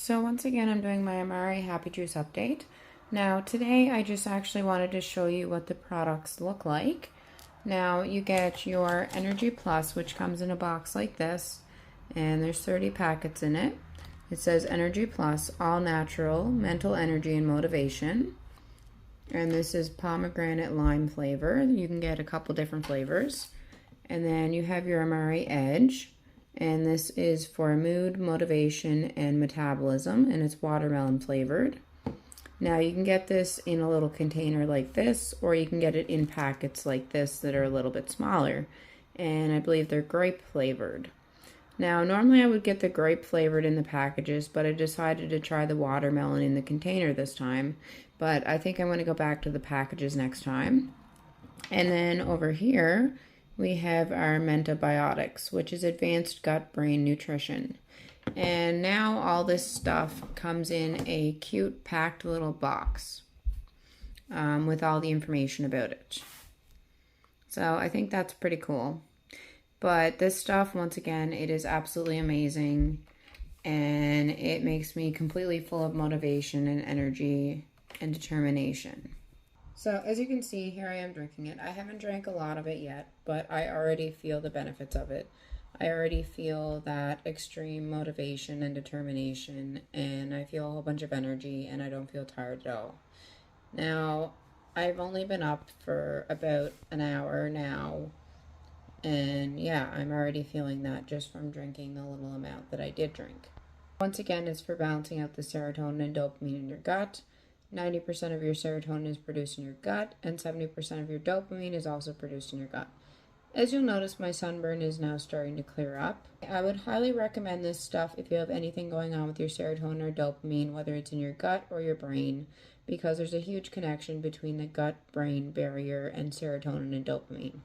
So once again, I'm doing my Amare Happy Juice update. Now today I just actually wanted to show you what the products look like. Now you get your Energy Plus, which comes in a box like this, and there's 30 packets in it. It says Energy Plus, all natural, mental energy and motivation. And this is pomegranate lime flavor. You can get a couple different flavors. And then you have your Amare Edge. And this is for mood, motivation, and metabolism, and it's watermelon flavored. Now you can get this in a little container like this, or you can get it in packets like this that are a little bit smaller, and I believe they're grape flavored. Now normally I would get the grape flavored in the packages, but I decided to try the watermelon in the container this time, but I think I'm going to go back to the packages next time. And then over here we have our Mentabiotics, which is advanced gut brain nutrition. And now all this stuff comes in a cute packed little box with all the information about it. So I think that's pretty cool. But this stuff, once again, it is absolutely amazing, and it makes me completely full of motivation and energy and determination. So as you can see, here I am drinking it. I haven't drank a lot of it yet, but I already feel the benefits of it. I already feel that extreme motivation and determination, and I feel a whole bunch of energy, and I don't feel tired at all. Now, I've only been up for about an hour now, and yeah, I'm already feeling that just from drinking the little amount that I did drink. Once again, it's for balancing out the serotonin and dopamine in your gut. 90% of your serotonin is produced in your gut, and 70% of your dopamine is also produced in your gut. As you'll notice, my sunburn is now starting to clear up. I would highly recommend this stuff if you have anything going on with your serotonin or dopamine, whether it's in your gut or your brain, because there's a huge connection between the gut-brain barrier and serotonin and dopamine.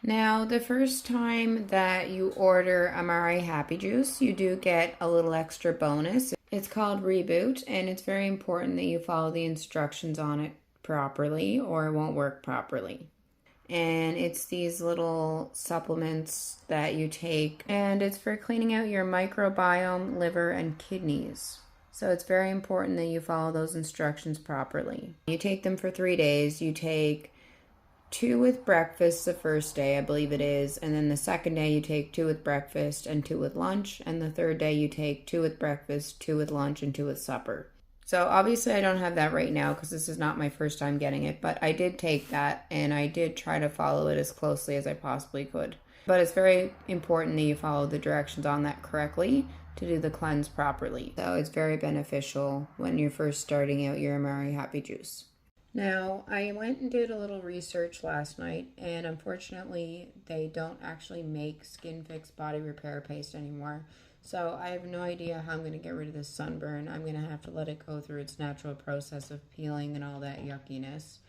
Now, the first time that you order Amare Happy Juice, you do get a little extra bonus. It's called Reboot, and it's very important that you follow the instructions on it properly or it won't work properly. And it's these little supplements that you take, and it's for cleaning out your microbiome, liver, and kidneys. So it's very important that you follow those instructions properly. You take them for 3 days. You take 2 with breakfast the first day, I believe it is, and then the second day you take 2 with breakfast and 2 with lunch, and the third day you take 2 with breakfast, 2 with lunch, and 2 with supper. So obviously I don't have that right now because this is not my first time getting it, but I did take that and I did try to follow it as closely as I possibly could. But it's very important that you follow the directions on that correctly to do the cleanse properly. So it's very beneficial when you're first starting out your Amare Happy Juice. Now, I went and did a little research last night, and unfortunately, they don't actually make Skin Fix Body Repair Paste anymore. So I have no idea how I'm going to get rid of this sunburn. I'm going to have to let it go through its natural process of peeling and all that yuckiness,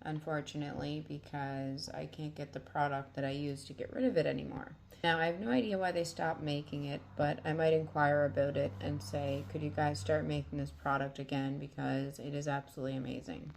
unfortunately, because I can't get the product that I use to get rid of it anymore. Now, I have no idea why they stopped making it, but I might inquire about it and say, could you guys start making this product again, because it is absolutely amazing.